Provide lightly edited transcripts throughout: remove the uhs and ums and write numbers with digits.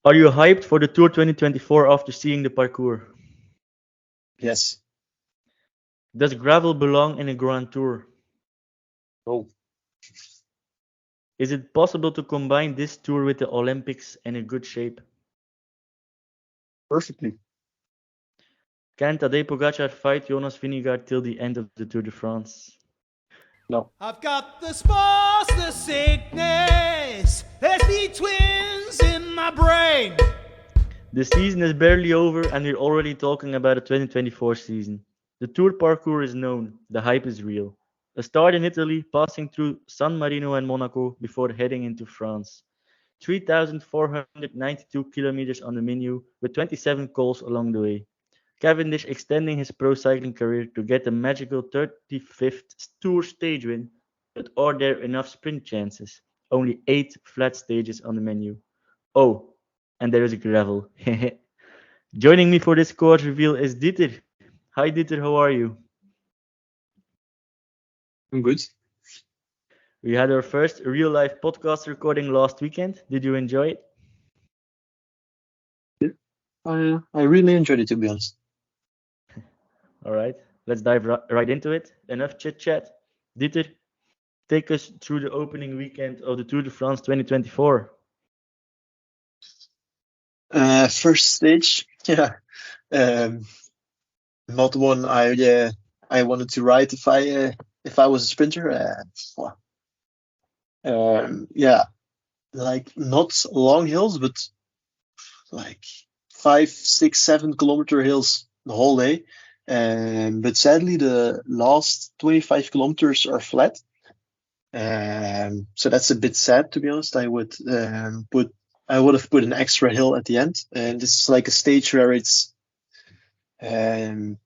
Are you hyped for the Tour 2024 after seeing the parcours? Yes. Does gravel belong in a Grand Tour? Oh, Is it possible to combine this tour with the Olympics in a good shape? perfectly. Can Tadej Pogacar fight Jonas Vingegaard till the end of the Tour de France? No. I've got the spots, the sickness. There's the twins in my brain. The season is barely over and we're already talking about a 2024 season. The Tour parcours is known, the hype is real. A start in Italy, passing through San Marino and Monaco before heading into France. 3,492 kilometers on the menu with 27 calls along the way. Cavendish extending his pro cycling career to get a magical 35th Tour stage win, but are there enough sprint chances? Only 8 flat stages on the menu. Oh, and there is gravel. Joining me for this course reveal is Dieter. Hi Dieter, how are you? I'm good. We had our first real life podcast recording last weekend. Did you enjoy it? I really enjoyed it, to be honest. All right, let's dive right into it. Enough chit chat. Dieter, take us through the opening weekend of the Tour de France 2024. First stage, yeah. Um, Not one I wanted to ride if I was a sprinter. Yeah, like not long hills, but like 5, 6, 7 kilometer hills the whole day. But sadly, the last 25 kilometers are flat. So that's a bit sad, to be honest. I would have put an extra hill at the end, and this is like a stage where it's between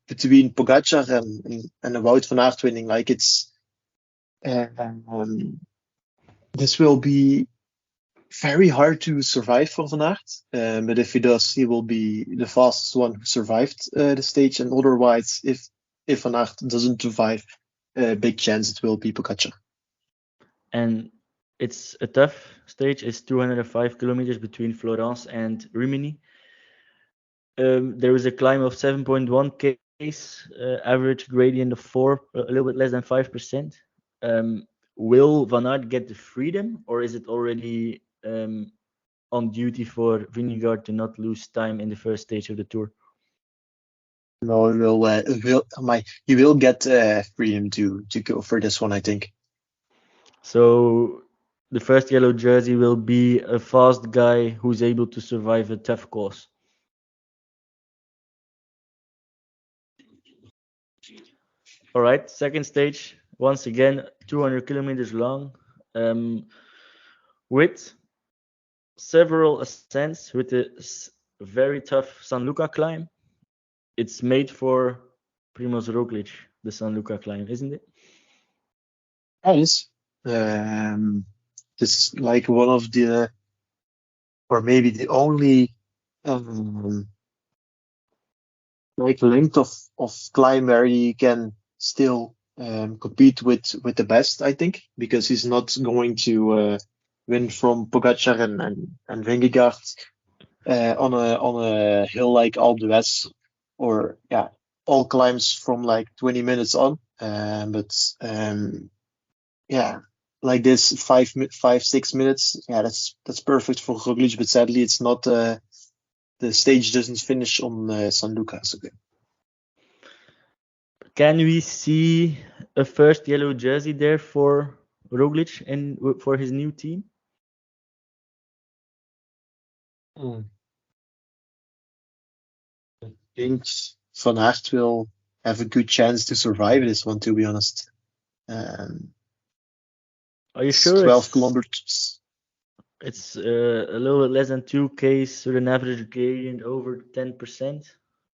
Pogacar and Wout van Aert winning. Like it's um, this will be very hard to survive for Van Aert, but if he does, he will be the fastest one who survived the stage. And otherwise, if Van Aert doesn't survive, big chance it will be Pogacar. And it's a tough stage. It's 205 kilometers between Florence and Rimini. There is a climb of 7.1 k's, average gradient of 4, a little bit less than 5%. Will Van Aert get the freedom, or is it already on duty for Vingegaard to not lose time in the first stage of the Tour? No, he will get freedom to go for this one, I think. So the first yellow jersey will be a fast guy who's able to survive a tough course. All right, second stage, once again, 200 kilometers long, with several ascents, with a very tough San Luca climb. It's made for Primoz Roglic, the San Luca climb, isn't it? Yes. This is like one of the, or maybe the only, um, like length of climb where he can still compete with the best, I think, because he's not going to win from Pogacar and Vingegaard on a hill like Alpe d'Huez, or yeah, all climbs from like 20 minutes on. But yeah, like this 5, 6 minutes, yeah, that's perfect for Roglic. But sadly, it's not. The stage doesn't finish on San Luca. So Can we see a first yellow jersey there for Roglic and for his new team? I think Van Aert will have a good chance to survive this one, to be honest. Are you It's sure 12 kilometers. it's a little bit less than 2 k's with an average gradient over 10%?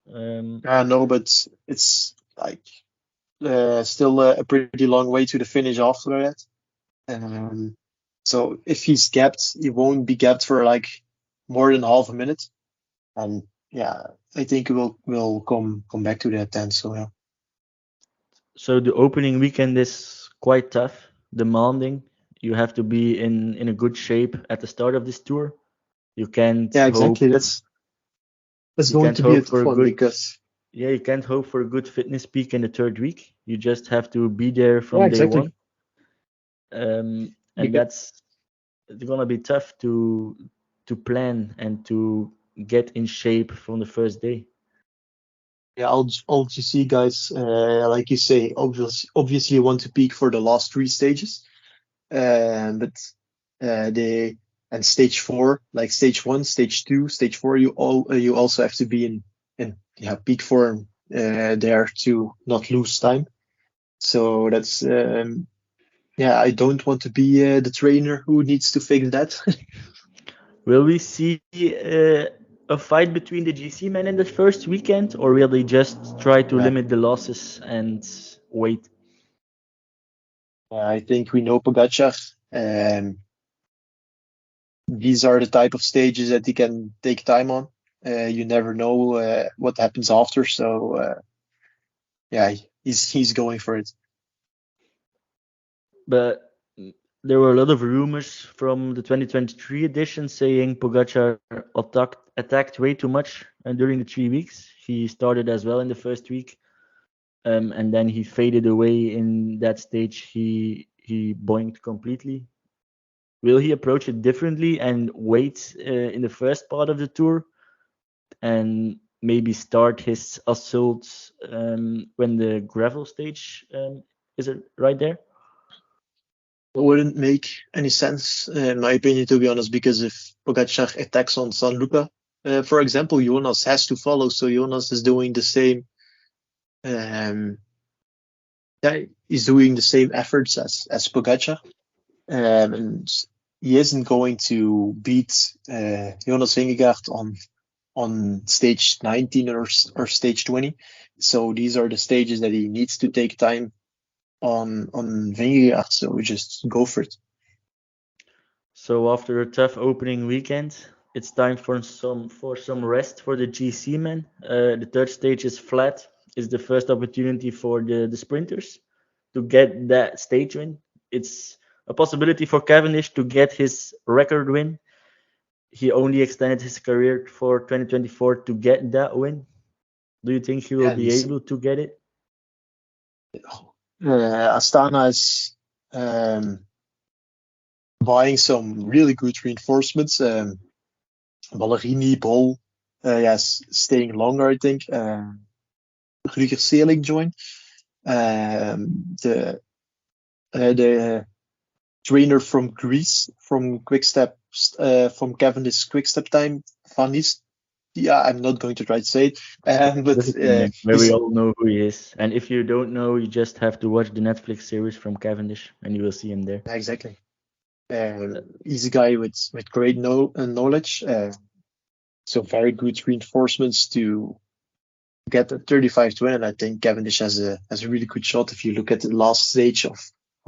No, but it's like still a pretty long way to the finish after that. So if he's gapped, he won't be gapped for like more than half a minute. And yeah, I think we'll come back to that then. So yeah. So the opening weekend is quite tough, demanding. You have to be in a good shape at the start of this tour. You can't Yeah, hope. exactly. That's You going can't to be a hope for tough a one good. because Yeah, you can't hope for a good fitness peak in the third week. You just have to be there yeah, from day exactly. one. And Because, that's it's gonna be tough to plan and to get in shape from the first day. yeah, all GC guys, like you say, obviously want to peak for the last three stages. But they and stage four, like stage one, stage two, stage four, you also have to be in peak form there to not lose time. So that's I don't want to be the trainer who needs to fix that. Will we see a fight between the GC men in the first weekend, or will they just try to Yeah. limit the losses and wait? I think we know Pogacar. Um, these are the type of stages that he can take time on. You never know what happens after, so he's going for it. But there were a lot of rumors from the 2023 edition saying Pogacar attacked way too much during the 3 weeks. He started as well in the first week, and then he faded away in that stage. He boinked completely. Will he approach it differently and wait in the first part of the tour and maybe start his assault when the gravel stage is it right there? It wouldn't make any sense, in my opinion, to be honest, because if Pogacar attacks on San Luca, for example, Jonas has to follow, so Jonas is doing the same. Um, he's doing the same efforts as Pogacar, and he isn't going to beat Jonas Vingegaard on stage 19 or stage 20. So these are the stages that he needs to take time on Vingegaard. So we just go for it. So after a tough opening weekend, it's time for some rest for the GC men. The third stage is flat. Is the first opportunity for the sprinters to get that stage win. It's a possibility for Cavendish to get his record win. He only extended his career for 2024 to get that win. Do you think he will Yeah, be able to get it? Astana is buying some really good reinforcements. Ballerini, Bol, staying longer, I think. Ruger Seelig joined. The trainer from Greece, from Quickstep, from Cavendish Quickstep time, Vanis. Yeah, I'm not going to try to say it, but This is the name where we all know who he is. And if you don't know, you just have to watch the Netflix series from Cavendish, and you will see him there. exactly. He's a guy with great knowledge. So very good reinforcements to get a 35 to win. And I think Cavendish has a really good shot. If you look at the last stage of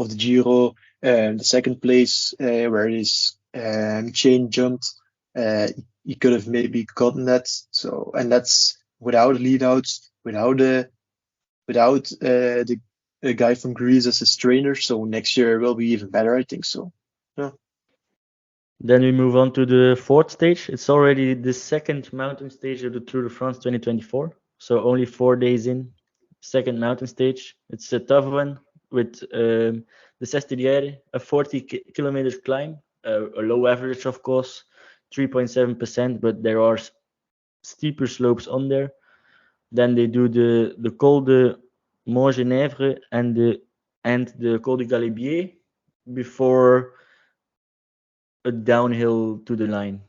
the Giro, the second place where his chain jumped, he could have maybe gotten that. So, and that's without a lead out, without the guy from Greece as his trainer. So next year will be even better, I think. So, yeah. Then we move on to the fourth stage. It's already the second mountain stage of the Tour de France 2024. So only 4 days in, second mountain stage. It's a tough one with the Sestigliere, a 40 kilometers climb, a low average, of course, 3.7%, but there are steeper slopes on there. Then they do the Col de Montgenèvre and the Col de Galibier before a downhill to the line.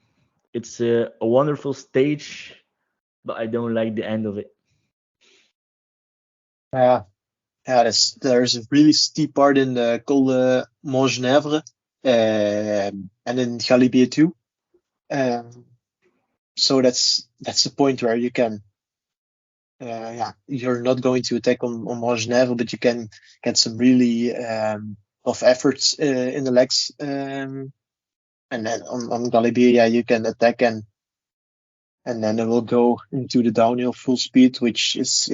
It's a wonderful stage, but I don't like the end of it. Yeah, there's a really steep part in the Col de Montgenèvre, and in Galibier too. So that's the point where you can, you're not going to attack on Montgenèvre, but you can get some really tough efforts in the legs. And then on Galibier, you can attack and then it will go into the downhill full speed, which is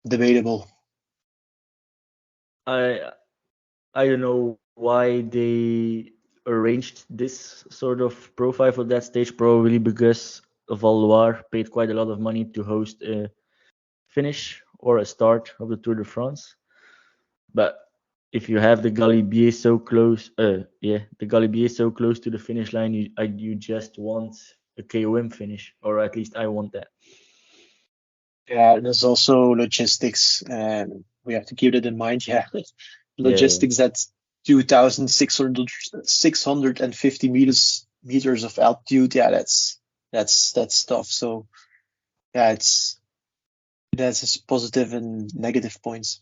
debatable. I don't know why they arranged this sort of profile for that stage, probably because Valois paid quite a lot of money to host a finish or a start of the Tour de France. But if you have the Galibier so close, the Galibier so close to the finish line, you just want a KOM finish, or at least I want that. Yeah, there's also logistics. We have to keep that in mind. Yeah, logistics at 2,650 meters of altitude. Yeah, that's tough. So yeah, that's its positive and negative points.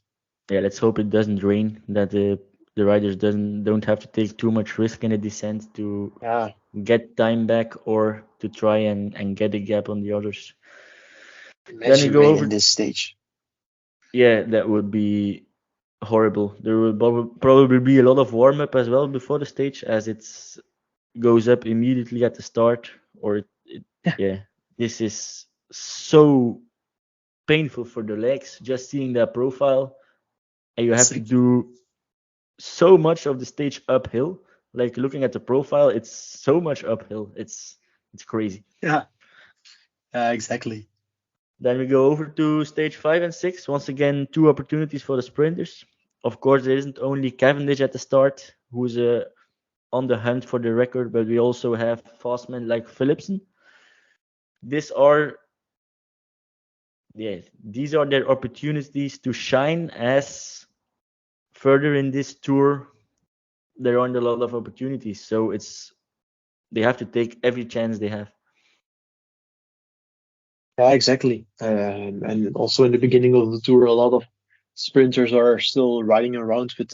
Yeah, let's hope it doesn't rain. That the riders don't have to take too much risk in the descent to get time back or to try and get a gap on the others. Then we go over this stage. Yeah, that would be horrible. There will probably be a lot of warm up as well before the stage, as it goes up immediately at the start. This is so painful for the legs just seeing that profile, and you have to do so much of the stage uphill. Like looking at the profile, it's so much uphill. It's crazy. Yeah, exactly. Then we go over to stage 5 and 6. Once again, 2 opportunities for the sprinters. Of course, there isn't only Cavendish at the start, who's on the hunt for the record, but we also have fast men like Philipsen. These are their opportunities to shine, as further in this tour there aren't a lot of opportunities. So they have to take every chance they have. Yeah, exactly. And also in the beginning of the tour, a lot of sprinters are still riding around with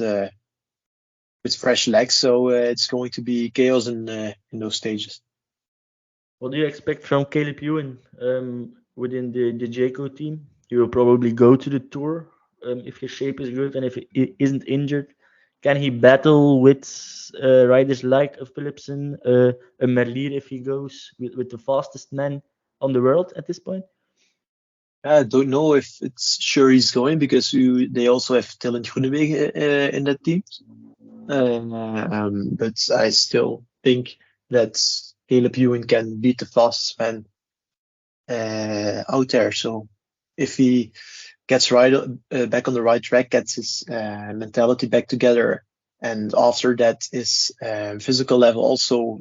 fresh legs, so it's going to be chaos in those stages. What do you expect from Caleb Ewan within the Jayco team? He will probably go to the tour if his shape is good and if he isn't injured. Can he battle with riders like a Philipsen, a Merlier if he goes with the fastest man on the world at this point? I don't know if it's sure he's going, because they also have Dylan Groenewegen in that team. But I still think that Caleb Ewan can beat the fastest man out there. So if he gets back on the right track, gets his mentality back together, and after that his physical level also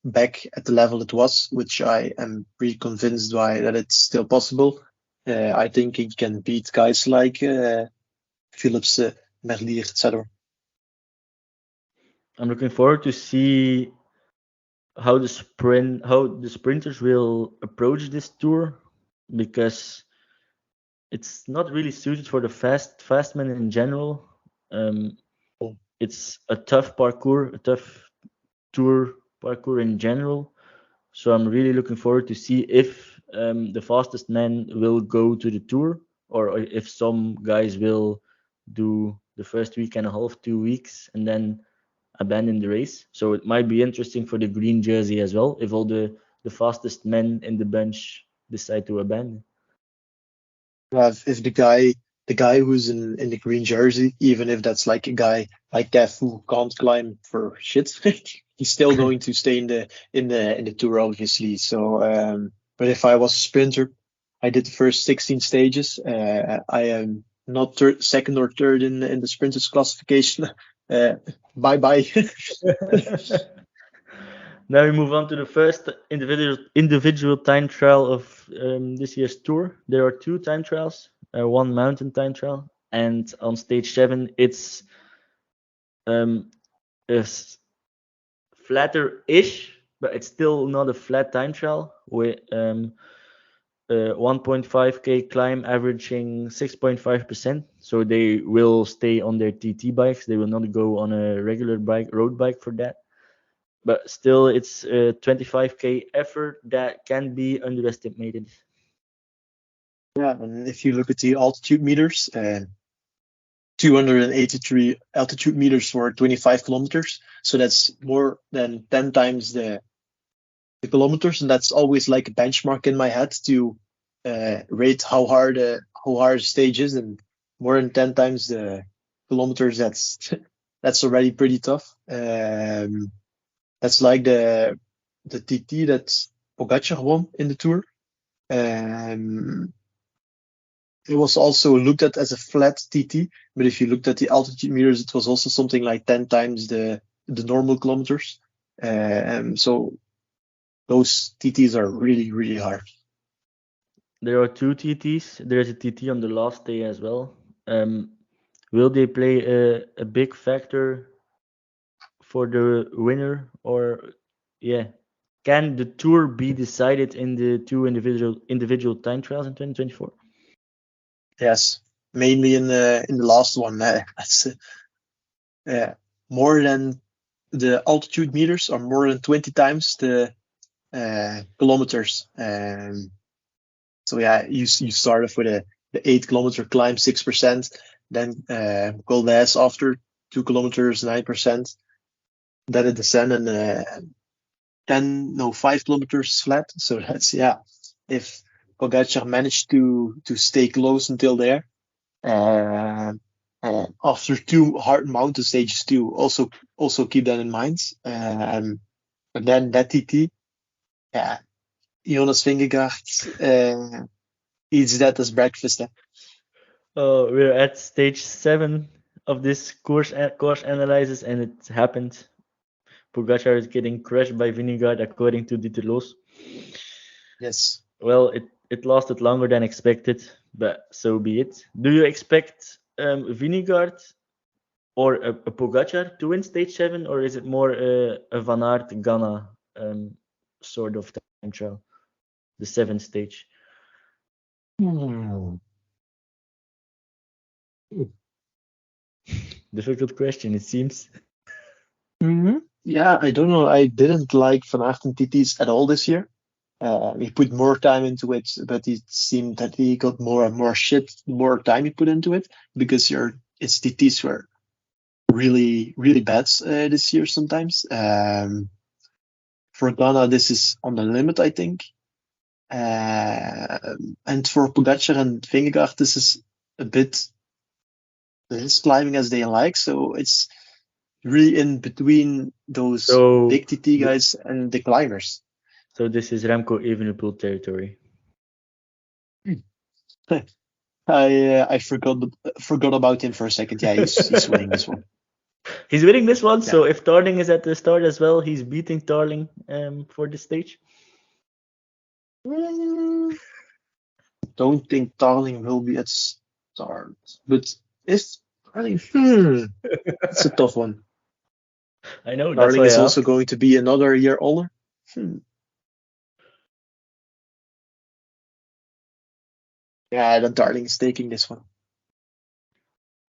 back at the level it was, which I am pretty convinced that it's still possible. I think he can beat guys like Philips, Merlier, etc. I'm looking forward to see how the sprinters will approach this tour, because it's not really suited for the fast men in general. It's a tough parcours, a tough tour parcours in general. So I'm really looking forward to see if the fastest man will go to the tour, or if some guys will do the first week and a half, 2 weeks, and then abandon the race. So it might be interesting for the green jersey as well, if all the fastest men in the bunch decide to abandon. If the guy who's in the green jersey, even if that's like a guy like Kev who can't climb for shit, he's still going to stay in the tour, obviously. So, but if I was a sprinter, I did the first 16 stages. I am not second or third in the sprinters classification. Bye bye. Now we move on to the first individual time trial of this year's tour. There are 2 time trials, 1 mountain time trial, and on stage 7 it's a flatter-ish, but it's still not a flat time trial, with 1.5k climb averaging 6.5%. So they will stay on their TT bikes. They will not go on a regular road bike for that. But still, it's a 25k effort that can be underestimated. Yeah, and if you look at the altitude meters, 283 altitude meters for 25 kilometers. So that's more than 10 times the kilometers, and that's always like a benchmark in my head to rate how hard the stage is, and more than 10 times the kilometers. that's already pretty tough. That's like the TT that Pogacar won in the Tour. It was also looked at as a flat TT, but if you looked at the altitude meters, it was also something like 10 times the normal kilometers. So those TTs are really, really hard. There are 2 TTs. There's a TT on the last day as well. Will they play a big factor for the winner, or can the Tour be decided in the 2 individual time trials in 2024? Yes, mainly in the last one. That's more than the altitude meters, or more than 20 times the kilometers. So you start off with the 8 kilometer climb, 6%, then Col d'Huez after 2 kilometers, 9%, then a descent and 5 kilometers flat. So that's if Pogacar managed to stay close until there, after 2 hard mountain stages too, also keep that in mind. And then that TT, Jonas Vingegaard eats that as breakfast. We're at stage 7 of this course analysis, and it happened. Pogacar is getting crushed by Vingegaard, according to Dieter. Yes. Well, it lasted longer than expected, but so be it. Do you expect Vingegaard or a Pogacar to win stage 7, or is it more a Van Aert Ganna sort of time trial, the 7th stage? Difficult question, it seems. Mm-hmm. Yeah, I don't know. I didn't like Van Aert and TTs at all this year. He put more time into it, but it seemed that he got more and more shit the more time he put into it, because its TTs were really, really bad this year sometimes. For Ghana, this is on the limit, I think. And for Pogacar and Vingegaard, this is a bit less climbing as they like, so it's really in between those big TT guys and the climbers. So this is Remco Evenepoel territory. I forgot about him for a second. Yeah, he's winning this one. He's winning this one, so if Tarling is at the start as well, he's beating Tarling for this stage. Don't think Tarling will be at start, but if Tarling, it's a tough one. I know. Tarling is also going to be another year older. Yeah, then Tarling is taking this one.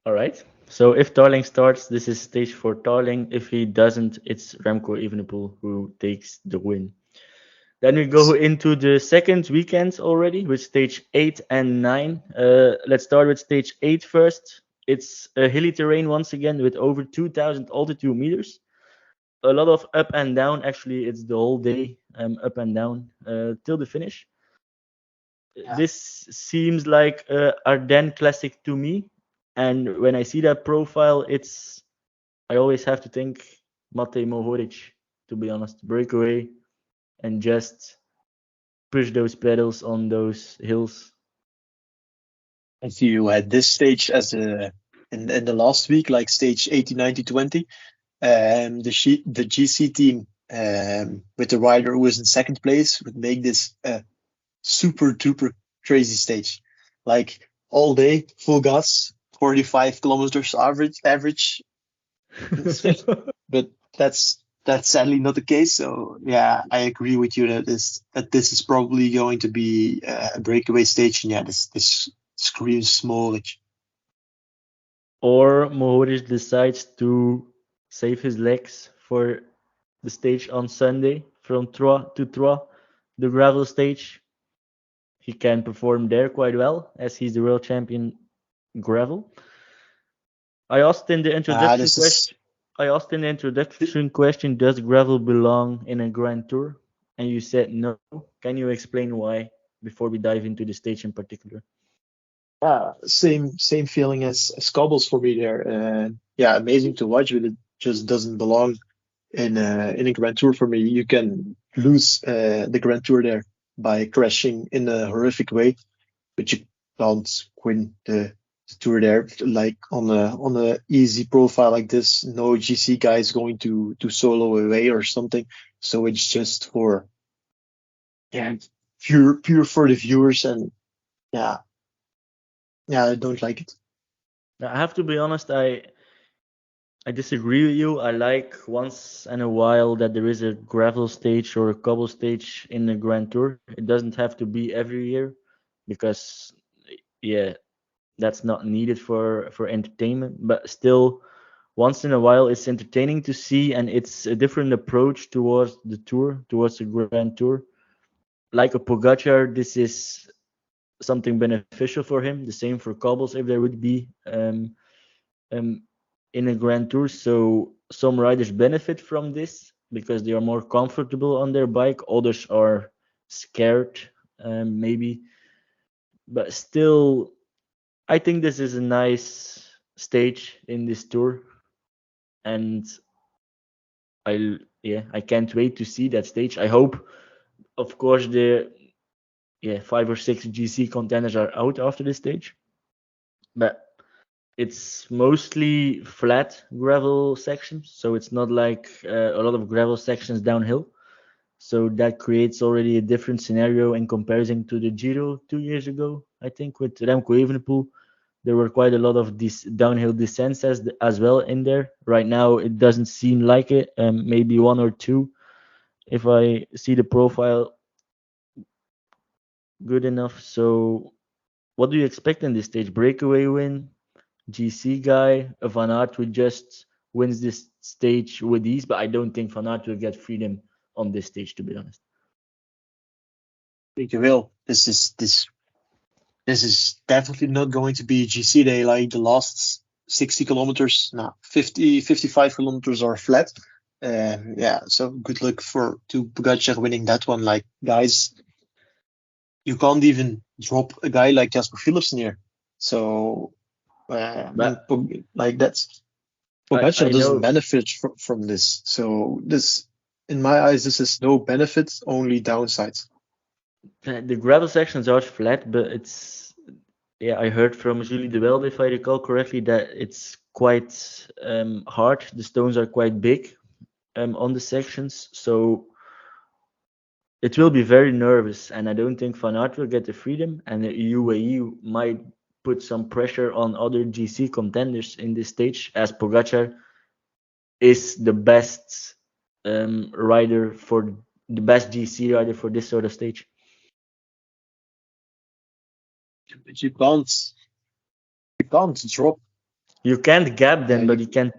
All right. So if Tarling starts, this is stage 4 Tarling. If he doesn't, it's Remco Evenepoel who takes the win. Then we go into the second weekend already with stage 8 and 9. Let's start with stage 8 first. It's a hilly terrain once again with over 2,000 altitude meters. A lot of up and down. Actually, it's the whole day up and down till the finish. Yeah. This seems like Ardennes Classic to me. And when I see that profile, I always have to think Tadej Mohoric, to be honest. Breakaway and just push those pedals on those hills. If you had this stage as in the last week, like stage 80, 90, 20, the GC team with the rider who was in second place would make this super duper crazy stage. Like all day, full gas, 45 kilometers average. But that's sadly not the case. So yeah, I agree with you that this is probably going to be a breakaway stage. And this screams Mohoric. Or Mohoric decides to save his legs for the stage on Sunday from Troyes to Troyes, the gravel stage. He can perform there quite well as he's the world champion gravel. I asked in the introduction question, does gravel belong in a Grand Tour? And you said no. Can you explain why before we dive into the stage in particular? Same feeling as cobbles for me there. amazing to watch, but it just doesn't belong in a Grand Tour for me. You can lose the Grand Tour there by crashing in a horrific way, but you can't win the tour there like on a easy profile like this. No GC guy is going to solo away or something. So it's just for pure for the viewers, and yeah, I don't like it. I have to be honest, I disagree with you. I like once in a while that there is a gravel stage or a cobble stage in the Grand Tour. It doesn't have to be every year because yeah, that's not needed for entertainment. But still, once in a while, it's entertaining to see, and it's a different approach towards the tour, towards the Grand Tour. Like a Pogacar, this is something beneficial for him. The same for cobbles if there would be um, in a Grand Tour. So some riders benefit from this because they are more comfortable on their bike. Others are scared, maybe. But still, I think this is a nice stage in this tour, and I can't wait to see that stage. I hope, of course, the 5 or 6 GC contenders are out after this stage, but it's mostly flat gravel sections, so it's not like a lot of gravel sections downhill. So that creates already a different scenario in comparison to the Giro 2 years ago. I think with Remco Evenepoel, there were quite a lot of these downhill descents as well in there. Right now, it doesn't seem like it. Maybe 1 or 2, if I see the profile good enough. So, what do you expect in this stage? Breakaway win, GC guy, a Van Aert who just wins this stage with ease, but I don't think Van Aert will get freedom on this stage, to be honest. I think you will. This is definitely not going to be a GC day like the last 60 kilometers. Now 55 kilometers are flat. So good luck to Pogacar winning that one. Like, guys, you can't even drop a guy like Jasper Philipsen here. So like that's Pogacar doesn't benefit from this. So this, in my eyes, this is no benefit, only downsides. The gravel sections are flat, but I heard from Julie de Velde, if I recall correctly, that it's quite hard. The stones are quite big on the sections, so it will be very nervous, and I don't think Van Aert will get the freedom, and the UAE might put some pressure on other GC contenders in this stage, as Pogacar is the best rider for the best GC rider for this sort of stage. But you can't drop. You can't gap them, but you can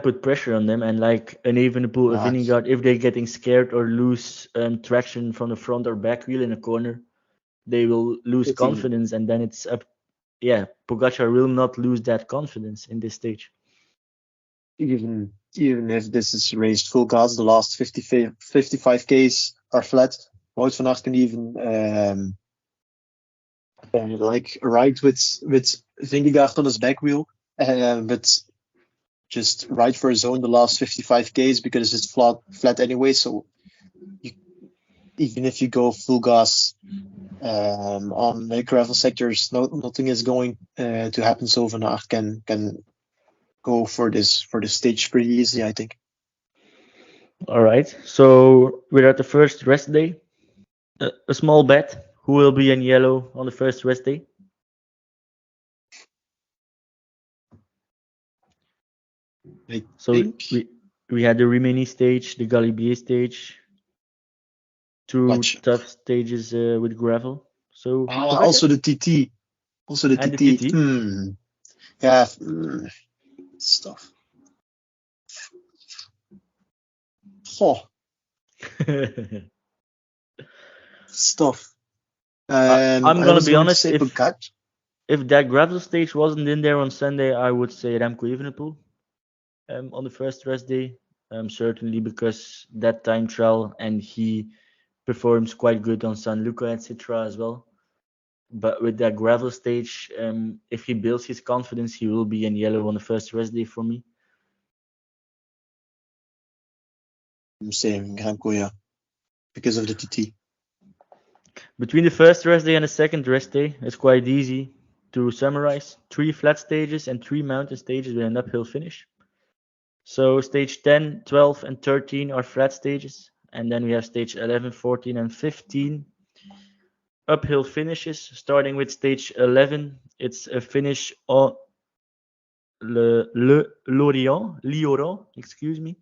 put pressure on them, and like an Evenepoel, a Vingegaard, if they're getting scared or lose traction from the front or back wheel in a corner, they will lose confidence, and then it's up. Yeah, Pogacar will not lose that confidence in this stage. Even if this is raced full gas, the last 55 Ks are flat. Wout van Aert can even ride with Vingegaard on his back wheel, but just ride for his own the last 55 Ks because it's flat anyway. So even if you go full gas on the gravel sectors, nothing is going to happen. So Van Aert can go for this stage pretty easy, I think. All right, so we're at the first rest day. A small bet: who will be in yellow on the first rest day? We had the Rimini stage, the Galibier stage, two tough stages with gravel. So also the TT, stuff. Stuff. I'm gonna be honest. If that gravel stage wasn't in there on Sunday, I would say Remco Evenepoel on the first rest day. Certainly because that time trial, and he performs quite good on San Luca, etc. as well. But with that gravel stage, if he builds his confidence, he will be in yellow on the first rest day for me. Same, Remco, yeah, because of the TT. Between the first rest day and the second rest day, it's quite easy to summarize. 3 flat stages and 3 mountain stages with an uphill finish. So stage 10, 12, and 13 are flat stages. And then we have stage 11, 14, and 15 uphill finishes. Starting with stage 11, it's a finish on Lioran, excuse me,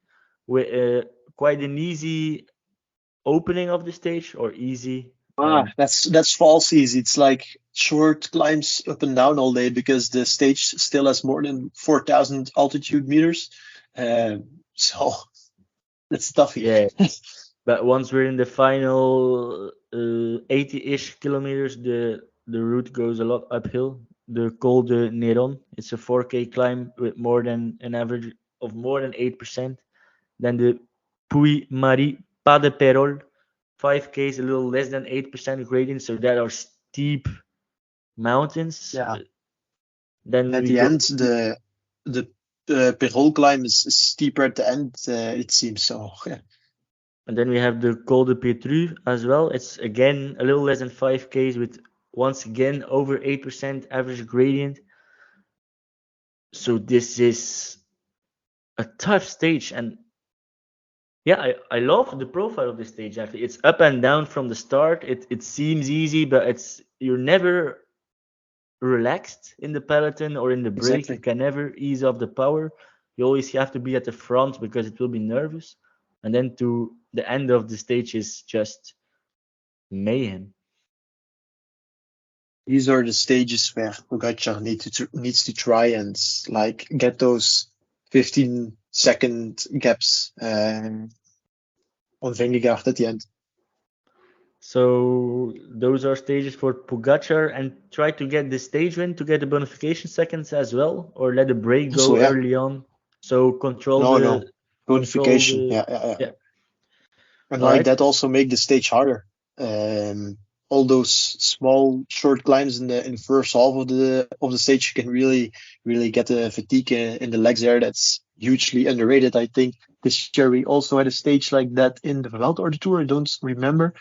with quite an easy opening of the stage, or easy. That's false easy. It's like short climbs up and down all day because the stage still has more than 4,000 altitude meters. So that's tough. Yeah. But once we're in the final 80-ish kilometers, the route goes a lot uphill. The Col de Néron, it's a 4K climb with more than an average of more than 8%. Then the Puy Marie Pas de Perol, 5K is a little less than 8% gradient, so that are steep mountains. Yeah. Then At we the go- end, the Perol climb is steeper at the end, it seems so. Yeah. And then we have the Col de Petru as well. It's again a little less than 5Ks with once again over 8% average gradient. So this is a tough stage, and yeah, I love the profile of this stage actually. It's up and down from the start. It seems easy, but you're never relaxed in the peloton or in the break. Exactly. You can never ease off the power. You always have to be at the front because it will be nervous. And then to the end of the stage is just mayhem. These are the stages where Pogacar needs to try and like get those 15-second gaps on Vingegaard at the end. So those are stages for Pogacar, and try to get the stage win to get the bonification seconds as well, or let the break go So, yeah. early on. So control No, the no. Bonification. the- Yeah. yeah. And Alright. like that also make the stage harder. All those small short climbs in the first half of the stage, you can really get the fatigue in the legs there. That's hugely underrated. I think this year we also had a stage like that in the Vuelta or the Tour. I don't remember.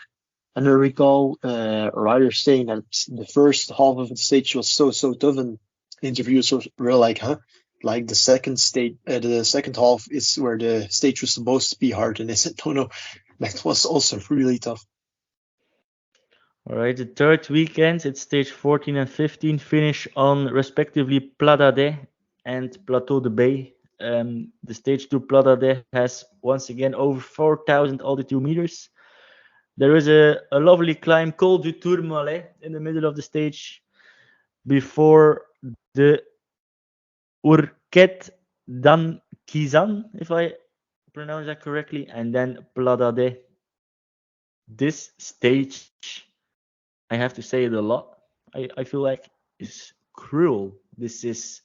And I recall riders saying that the first half of the stage was so tough, and interviewers were like, "Huh? Like the second half is where the stage was supposed to be hard." And I said, "No, that was also really tough." All right, the third weekend, it's stage 14 and 15, finish on respectively Pla d'Adet and Plateau de Bay. The stage 2 Pla d'Adet has once again over 4,000 altitude meters. There is a lovely climb called du Tourmalet in the middle of the stage before the Urquette Dan Kizan, if I pronounce that correctly, and then Pla d'Adet. This stage, I have to say it a lot. I feel like it's cruel. This is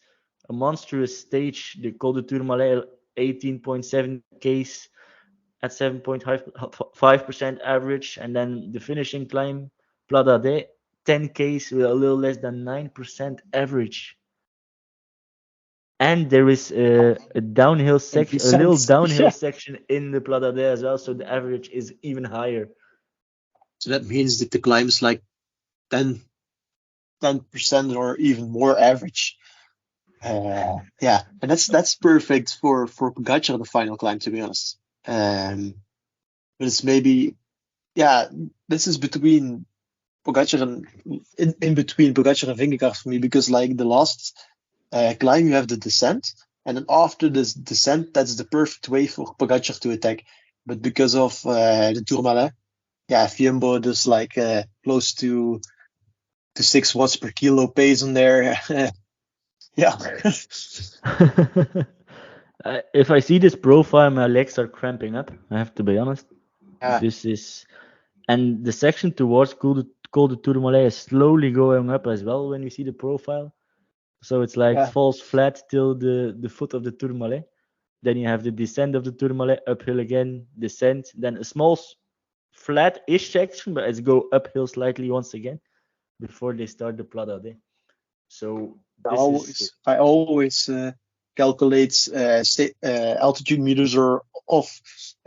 a monstrous stage. The Col de Tourmalet, 18.7 Ks at 7.5% average, and then the finishing climb, Pla d'Adet, 10 Ks with a little less than 9% average. And there is a downhill section, a little downhill Yeah. section in the Pla d'Adet as well, so the average is even higher. So that means that the climb is like 10% or even more average. Yeah, and that's perfect for Pogacar, the final climb, to be honest. But it's maybe, yeah, this is between Pogacar and in between Pogacar and Vingegaard for me, because like the last climb you have the descent, and then after this descent, that's the perfect way for Pogacar to attack. But because of the Tourmalet, yeah, Jumbo does like close to 6 watts per kilo pace on there. Yeah. If I see this profile, my legs are cramping up. I have to be honest. Yeah. This is, and the section towards Col de Tourmalet is slowly going up as well when you see the profile. So it's like Yeah. falls flat till the foot of the Tourmalet. Then you have the descent of the Tourmalet, uphill again, descent, then a small flat-ish section, but it's go uphill slightly once again before they start the Pla d'Adet. So I always calculates altitude meters or of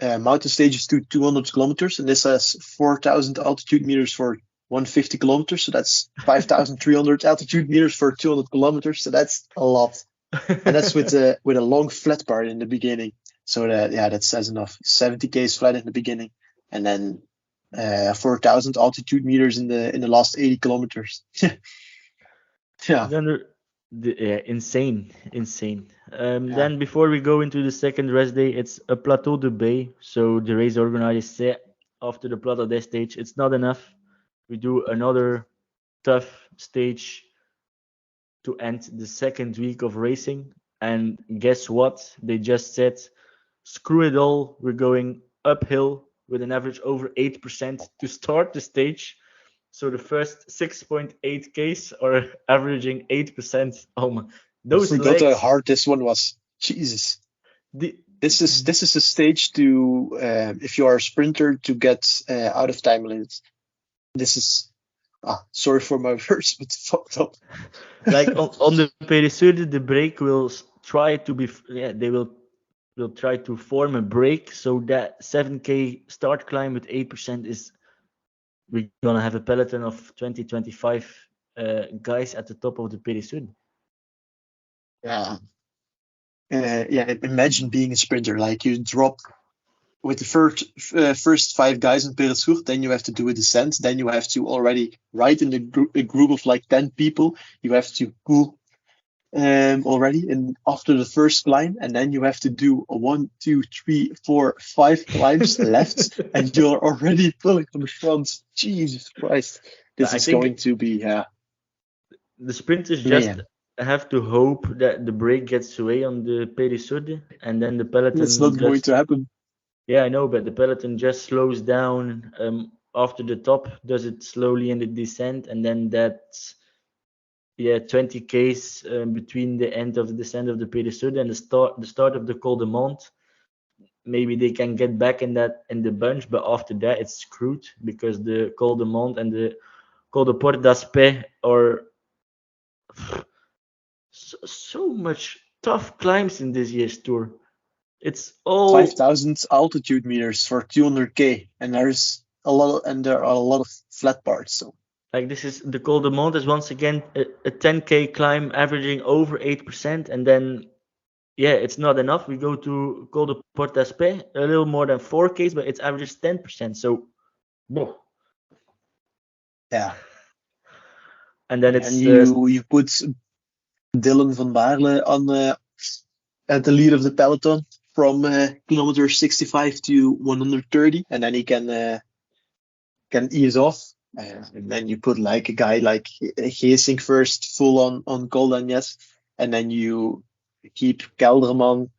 mountain stages to 200 kilometers, and this has 4,000 altitude meters for 150 kilometers, so that's 5,300 altitude meters for 200 kilometers, so that's a lot. And that's with a long flat part in the beginning. So that says enough. 70 k's flat in the beginning, and then 4,000 altitude meters in the last 80 kilometers. Yeah. Then insane. Then before we go into the second rest day, it's a Plateau de Bay. So the race organizers say after the Plateau de stage, it's not enough. We do another tough stage to end the second week of racing. And guess what? They just said, screw it all. We're going uphill with an average over 8% to start the stage. So the first 6.8 Ks are averaging 8%. Oh my, those I forgot legs. how hard this one was. Jesus. This is a stage to if you are a sprinter to get out of time limits. This is sorry for my words, but fucked up. Like on the Périsurde, the break will try to be they will try to form a break so that 7K start climb with 8% is. We're gonna have a peloton of 20-25 guys at the top of the Périsurde. Yeah. Imagine being a sprinter. Like you drop with the first 5 guys in Périsurde, then you have to do a descent. Then you have to already ride in a group of like 10 people. You have to cool already and after the first climb, and then you have to do a 1, 2, 3, 4, 5 climbs left, and you're already pulling from the front. Jesus Christ, this is going to be the sprinters just have to hope that the break gets away on the Périsurde, and then the peloton. It's not going to happen. Yeah, I know, but the peloton just slows down after the top, does it slowly in the descent, and then that's 20 Ks between the end of the descent of the Périsurde and the start of the Col de Mont. Maybe they can get back in the bunch, but after that it's screwed because the Col de Mont and the Col de Port d'Aspet are so much tough climbs in this year's tour. It's all 5,000 altitude meters for 200k, and there are a lot of flat parts. So. Like this is the Col de Mont is once again a 10k climb averaging over 8%, and then it's not enough. We go to Col de Port d'Aspet, a little more than 4Ks, but it's averages 10%. So, yeah. And then it's you put Dylan van Baarle on at the lead of the peloton from kilometer 65 to 130, and then he can ease off. And then you put like a guy like Geesink first, full on Col d'Agnes, and then you keep Kelderman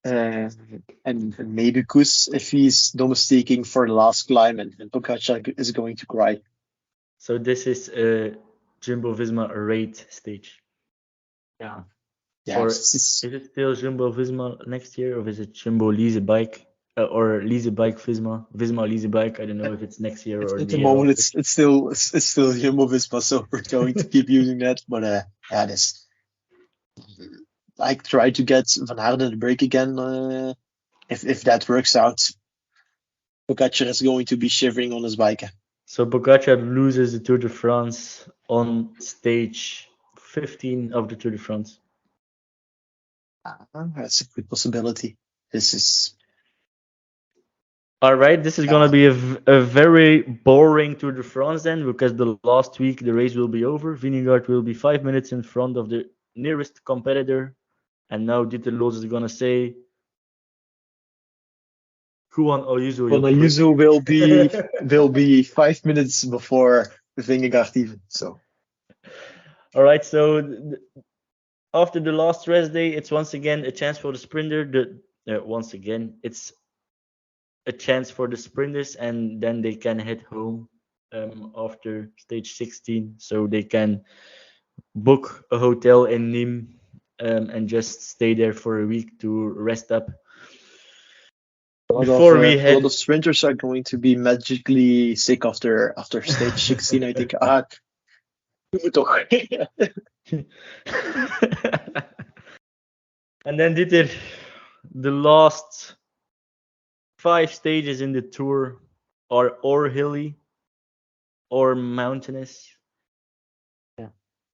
and maybe Koes if he's domestiquing for the last climb, and Pogacar is going to cry. So this is a Jumbo-Visma raid stage. Yeah. Or is it still Jumbo-Visma next year, or is it Jumbo Lease Bike? Or Lease Bike Visma Lease Bike. I don't know if it's next year or at the moment. It's still Jumbo Visma, so we're going to keep using that. But this I try to get Van Aert the break again. If that works out, Pogacar is going to be shivering on his bike. So Pogacar loses the Tour de France on stage 15 of the Tour de France. That's a good possibility. This is. All right, this is going to be a very boring Tour de France then, because the last week the race will be over. Vingegaard will be 5 minutes in front of the nearest competitor. And now Dieter Loos is going to say, Juan Ayuso will be 5 minutes before Vingegaard even. So. All right, so after the last rest day, it's once again a chance for the sprinter. It's a chance for the sprinters, and then they can head home after stage 16, so they can book a hotel in Nîmes and just stay there for a week to rest up. A lot of sprinters are going to be magically sick after stage 16. I think. And then did it the last 5 stages in the tour are or hilly or mountainous.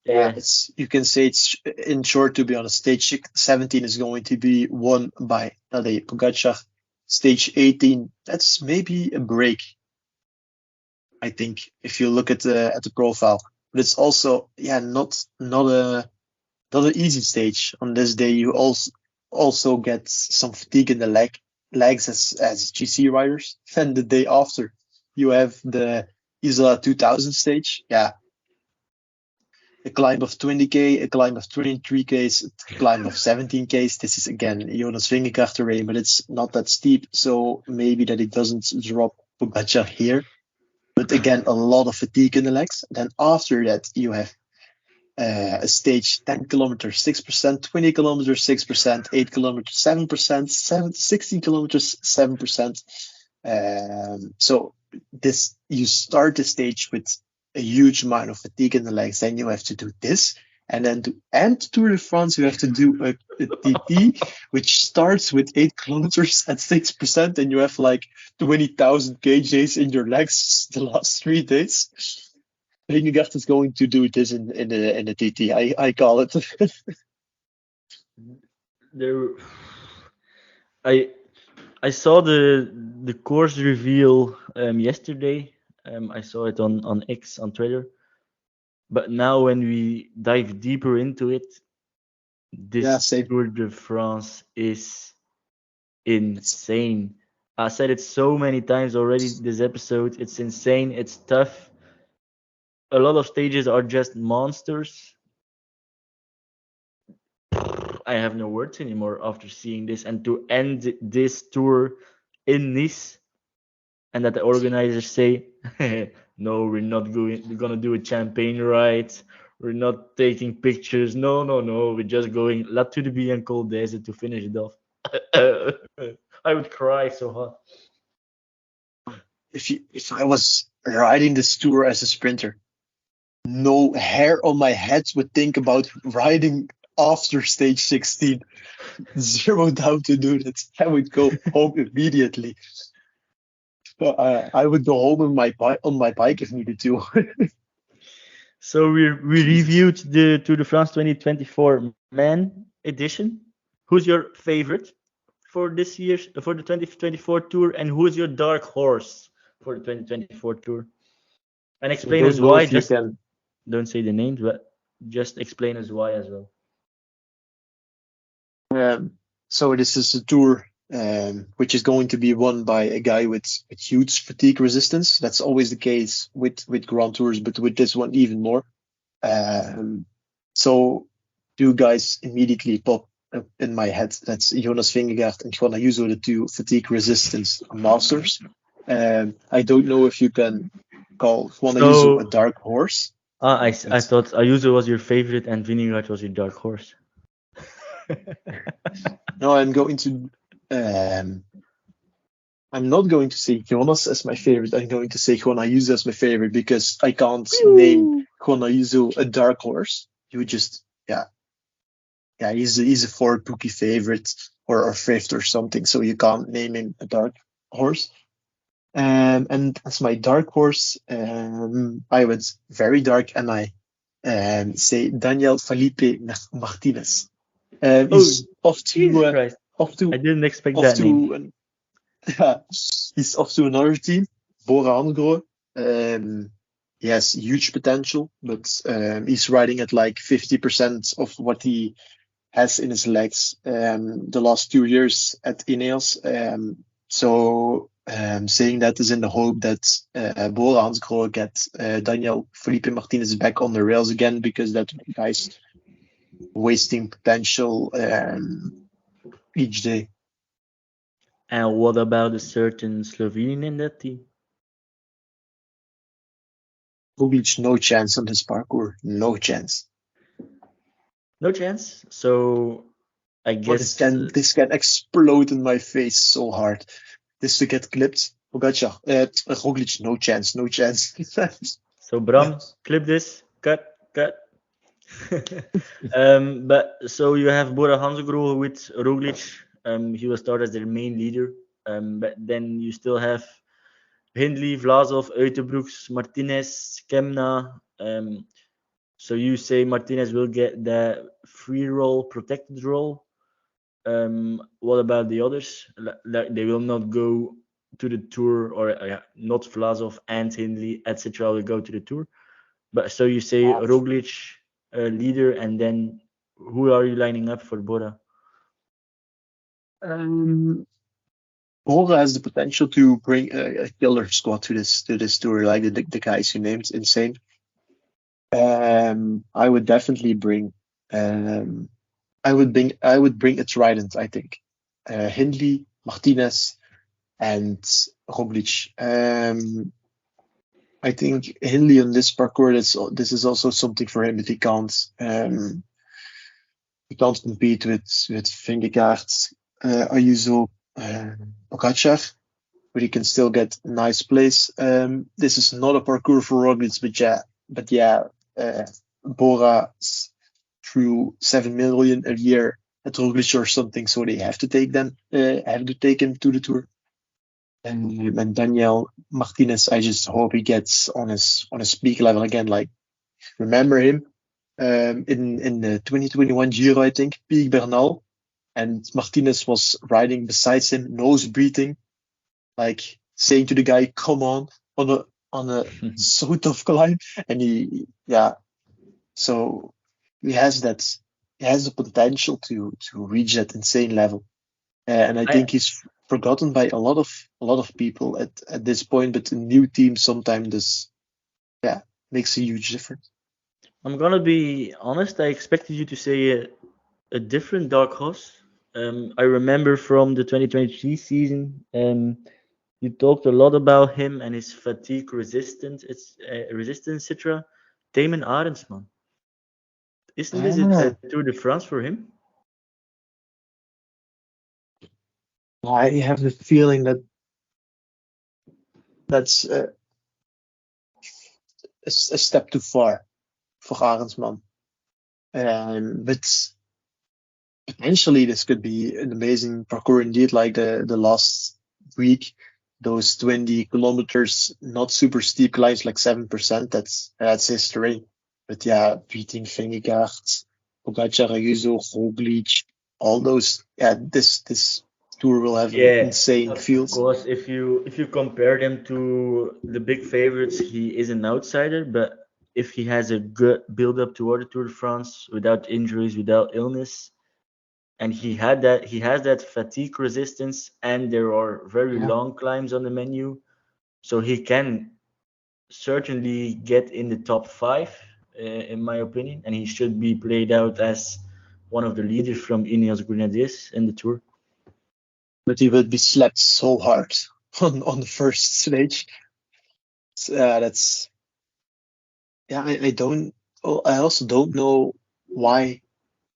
Yeah, you can say it's in short, to be honest. Stage 17 is going to be won by Tadej Pogacar. Stage 18, that's maybe a break, I think, if you look at the profile. But it's also not an easy stage. On this day, you also get some fatigue in the legs as GC riders. Then the day after, you have the Isola 2000 stage. Yeah. A climb of 20k, a climb of 23k, a climb of 17k. This is again Jonas Vingegaard terrain, but it's not that steep, so maybe that it doesn't drop Pogacar here. But again, a lot of fatigue in the legs. Then after that, you have a stage 10 kilometers 6%, 20 kilometers 6%, 8 kilometers 7%, 16 kilometers 7%. So you start the stage with a huge amount of fatigue in the legs. Then you have to do this, and then to end Tour de France, you have to do a TT, which starts with 8 kilometers at 6%, and you have like 20,000 kgs in your legs the last 3 days. Vingegaard is going to do this in the TT. I call it. I saw the course reveal yesterday. I saw it on X, on Twitter. But now when we dive deeper into it, this Tour de France is insane. I said it so many times already this episode. It's insane. It's tough. A lot of stages are just monsters. I have no words anymore after seeing this. And to end this tour in Nice, and that the organizers say, no, we're not gonna do a champagne ride. We're not taking pictures. No. We're just going La Tour de Bien Col d'Aise to finish it off. I would cry so hard. If I was riding this tour as a sprinter, no hair on my head would think about riding after stage 16. Zero doubt to do that. I would go home immediately. I would go home on my bike if needed to. So we reviewed the Tour de France 2024 Man edition. Who's your favorite for the 2024 tour, and who's your dark horse for the 2024 tour? And explain us why. Just don't say the names, but just explain us why as well. So this is a tour which is going to be won by a guy with huge fatigue resistance. That's always the case with Grand Tours, but with this one even more. So 2 guys immediately pop up in my head. That's Jonas Vingegaard and Juan Ayuso, the 2 fatigue resistance masters. I don't know if you can call Juan Ayuso a dark horse. I thought Ayuso was your favorite and Vingegaard was your dark horse. No, I'm not going to say Jonas as my favorite. I'm going to say Juan Ayuso as my favorite because I can't name Juan Ayuso a dark horse. You just, he's a 4 bookie favorite or 5th or something, so you can't name him a dark horse. And as my dark horse, I went very dark and I say Daniel Felipe Martinez. He's off to I didn't expect that name. He's off to another team, Bora Hansgrohe. He has huge potential, but he's riding at like 50% of what he has in his legs the last 2 years at Ineos. So saying that is in the hope that Bora Hansgrohe gets Daniel Felipe Martinez back on the rails again, because that guy's wasting potential each day. And what about a certain Slovenian in that team? Roglic, no chance on this parcours. No chance. No chance. So I guess this can explode in my face so hard. This to get clipped. Pogacar, Roglic, no chance. So Bram, clip this. Cut. But so you have Bora Hansgrohe with Roglic. He will start as their main leader. But then you still have Hindley, Vlasov, Uiterbroeks, Martinez, Kemna. So you say Martinez will get the free roll, protected roll. What about the others? They will not go to the Tour, or not Vlasov and Hindley, etc. will go to the Tour. But so you say Roglic leader, and then who are you lining up for Bora? Bora has the potential to bring a killer squad to this tour, like the guys you named, insane. I would definitely bring. I would bring a trident. I think Hindley, Martinez, and Roglic. I think Hindley on this parcours, this is also something for him that he can't compete with Vingegaard, Ayuso, Pogacar, but he can still get a nice place. This is not a parcours for Roglic, but Bora threw 7 million a year at Roglic or something, so they have to take him to the Tour. And Daniel Martinez, I just hope he gets on his peak level again. Like, remember him in the 2021 Giro, I think, Peak Bernal, and Martinez was riding beside him, nose breathing, like saying to the guy, "Come on a so tough climb," and so he has the potential to reach that insane level, and I think he's forgotten by a lot of people at this point, but a new team sometimes makes a huge difference. I'm gonna be honest. I expected you to say a different dark horse. I remember from the 2023 season, you talked a lot about him and his fatigue resistance, etc. Damon Arendsman. Isn't this a Tour de France for him? I have the feeling that's a step too far for Arendsman. But potentially this could be an amazing parcours indeed, like the last week, those 20 kilometers, not super steep climbs, like 7%. That's history. But beating Vingegaard, Pogacar, Ayuso, Roglic, all those. This Tour will have an insane field. Of course, if you compare them to the big favorites, he is an outsider. But if he has a good build up toward the Tour de France without injuries, without illness, and he has that fatigue resistance, and there are very long climbs on the menu, so he can certainly get in the top 5, in my opinion, and he should be played out as one of the leaders from Ineos Grenadiers in the Tour. But he will be slapped so hard on the first stage. I also don't know why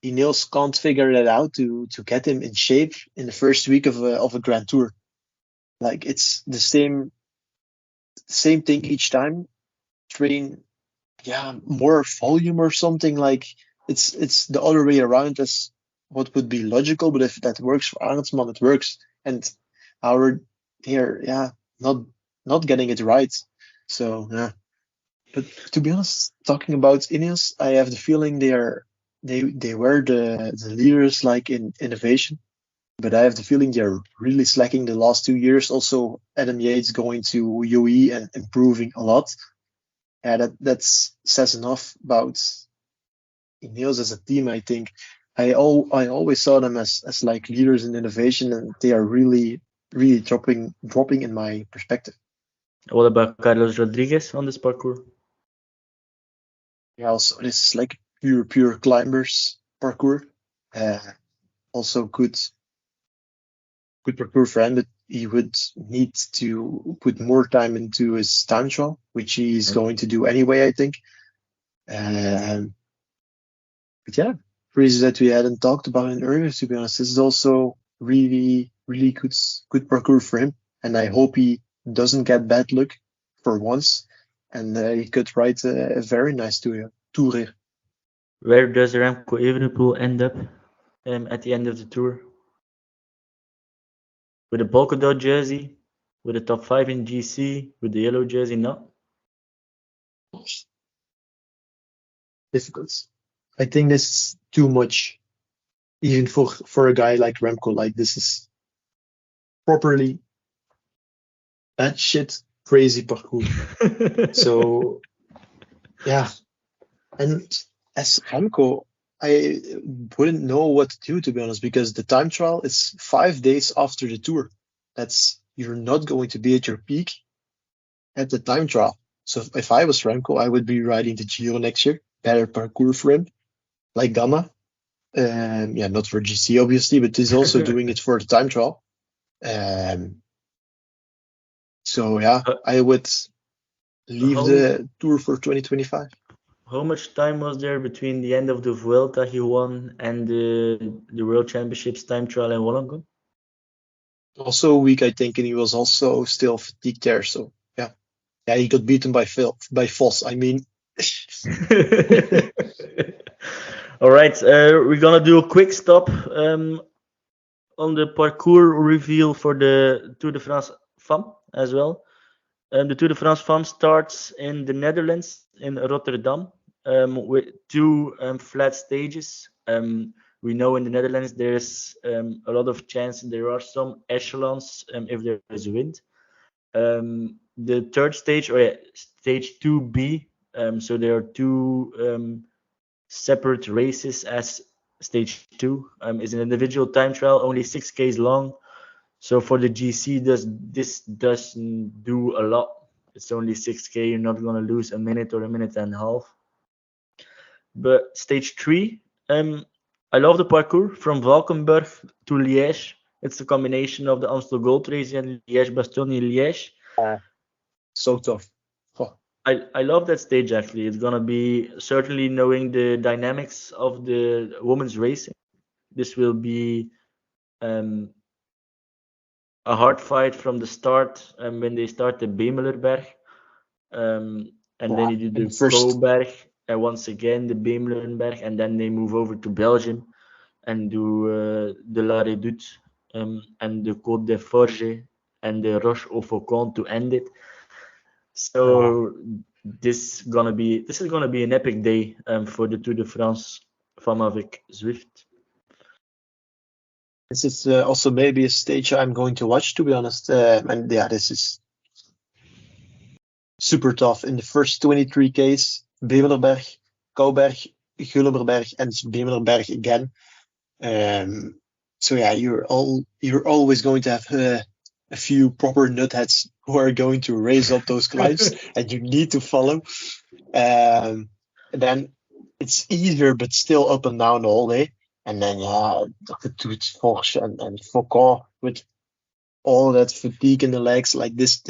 Ineos can't figure that out to get him in shape in the first week of a Grand Tour. Like, it's the same thing each time. Train, more volume or something. Like, it's the other way around as what would be logical. But if that works for Arendsman, it works. And our here, not getting it right. So But to be honest, talking about Ineos, I have the feeling they were the leaders, like, in innovation, but I have the feeling they're really slacking the last 2 years. Also, Adam Yates going to UAE and improving a lot. That says enough about Ineos as a team. I think I always saw them as like leaders in innovation, and they are really dropping in my perspective. What about Carlos Rodriguez on this parcours? Also, this is like pure climbers parcours. Also good parcours for him, but he would need to put more time into his time trial, which he's going to do anyway, I think. But reasons that we hadn't talked about in earlier, to be honest. This is also really good parcours for him, and I hope he doesn't get bad luck for once, and he could ride a very nice tour here. Where does Remco Evenepoel end up at the end of the tour? With a polka dot jersey, with a top 5 in GC, with the yellow jersey? No. Difficult. I think this is too much, even for a guy like Remco. Like, this is properly that shit crazy parcours. So yeah, and as Remco, I wouldn't know what to do, to be honest, because the time trial is 5 days after the tour. You're not going to be at your peak at the time trial. So if I was Remco, I would be riding the Giro next year. Better parcours for him, like Gamma. Yeah, not for GC obviously, but he's also doing it for the time trial. So yeah, I would leave the tour for 2025. How much time was there between the end of the Vuelta he won and the World Championships time trial in Wollongong? Also a week, I think, and he was also still fatigued there. So yeah, he got beaten by Vos. I mean. All right, we're gonna do a quick stop on the parcours reveal for the Tour de France Femmes as well. The Tour de France Femmes starts in the Netherlands, in Rotterdam, with 2 flat stages. We know in the Netherlands there's a lot of chance. There are some echelons if there is wind. The third stage, or stage 2B, so there are 2 separate races as stage 2. Is an individual time trial, only 6Ks long. So for the GC, this doesn't do a lot. It's only 6K. You're not gonna lose a minute or a minute and a half. But stage 3, I love the parcours from Valkenburg to Liège. It's a combination of the Amstel Gold Race and Liège-Bastogne-Liège. So tough. Oh. I love that stage actually. It's gonna be, certainly knowing the dynamics of the women's racing, this will be a hard fight from the start. When they start the Bemelerberg, and then you do the Koberg, and once again the Bemelerberg, and then they move over to Belgium and do the La Redoute and the Côte des Forges and the Roche au Faucon to end it. So this is gonna be an epic day for the Tour de France Femmes avec Zwift. This is also maybe a stage I'm going to watch, to be honest. And yeah, this is super tough. In the first 23 Ks, Bemelerberg, Koberg, Gulleberberg, and Bemelerberg again. So yeah, you're always going to have a few proper nutheads who are going to raise up those climbs, and you need to follow. And then it's easier, but still up and down the whole day. And then the Toets Forge and Faucon with all that fatigue in the legs. Like this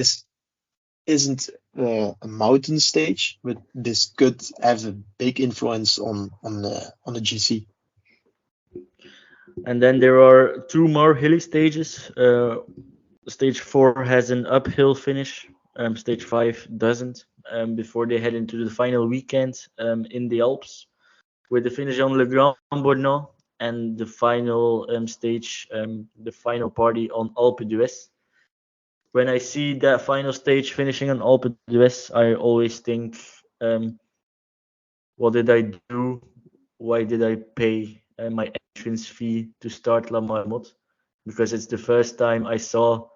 isn't a mountain stage, but this could have a big influence on the GC. And then there are 2 more hilly stages. Stage 4 has an uphill finish. Stage 5 doesn't. Before they head into the final weekend in the Alps, with the finish on Le Grand Bornand and the final stage, the final party on Alpe d'Huez. When I see that final stage finishing on Alpe d'Huez, I always think, what did I do? Why did I pay my entrance fee to start La Marmotte? Because it's the first time I saw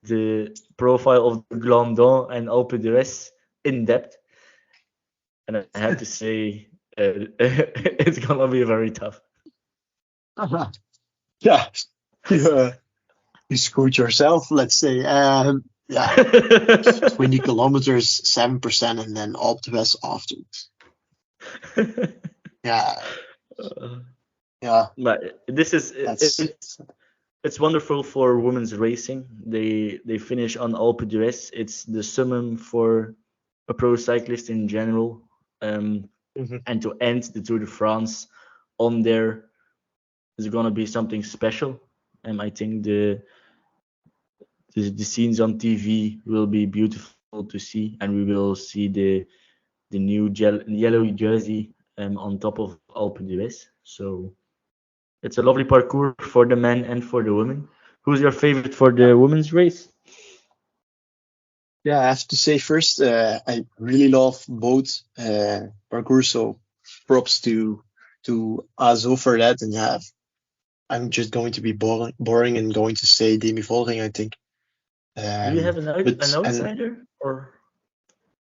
the profile of the Glandon and Alpe d'Huez in depth, and I have to say, it's gonna be very tough. Yeah, you screwed yourself, let's say. 20 kilometers, 7%, and then Alpe d'Huez afterwards. Yeah. But this is it's wonderful for women's racing. They finish on Alpe d'Huez. It's the summum for a pro cyclist in general. And to end the Tour de France on there is gonna be something special. And I think the scenes on TV will be beautiful to see, and we will see the new yellow jersey on top of Alpe d'Huez. So it's a lovely parcours for the men and for the women. Who's your favorite for the women's race? Yeah, I have to say first, I really love both parcours, so props to Azo for that. And yeah, I'm just going to be boring and going to say Demi Vollering, I think. Do you have an outsider or?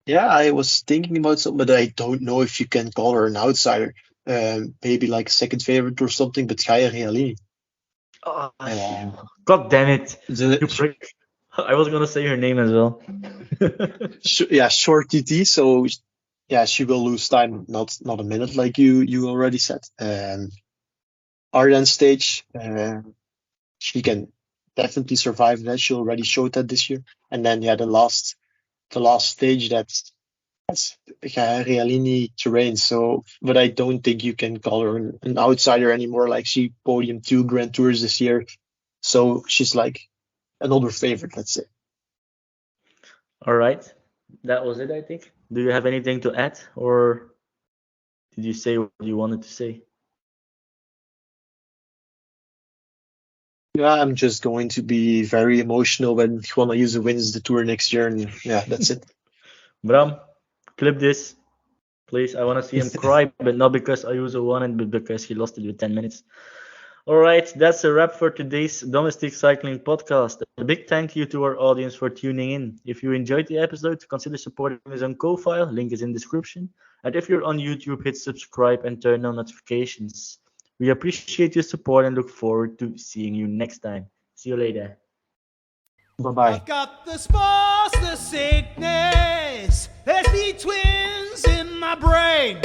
Yeah, I was thinking about something, but I don't know if you can call her an outsider. Maybe like second favorite or something, but Gaia Realini. Oh, God damn it! You prick. I was gonna say her name as well. Short TT. So yeah, she will lose time, not a minute, like you already said. Ardennes stage, she can definitely survive that. She already showed that this year. And then the last stage, that's Realini terrain. So, but I don't think you can call her an outsider anymore. Like she podiumed 2 Grand Tours this year, so she's like another favorite, let's say. All right, that was it, I think. Do you have anything to add, or did you say what you wanted to say? Yeah, I'm just going to be very emotional when Juan Ayuso wins the Tour next year, and yeah, that's it. Bram, clip this, please. I want to see him cry, but not because Ayuso won it, but because he lost it with 10 minutes. All right, that's a wrap for today's Domestique Cycling Podcast. A big thank you to our audience for tuning in. If you enjoyed the episode, consider supporting us on Ko-Fi. Link is in the description. And if you're on YouTube, hit subscribe and turn on notifications. We appreciate your support and look forward to seeing you next time. See you later. Bye-bye. I've got the spots, the sickness. There's be twins in my brain.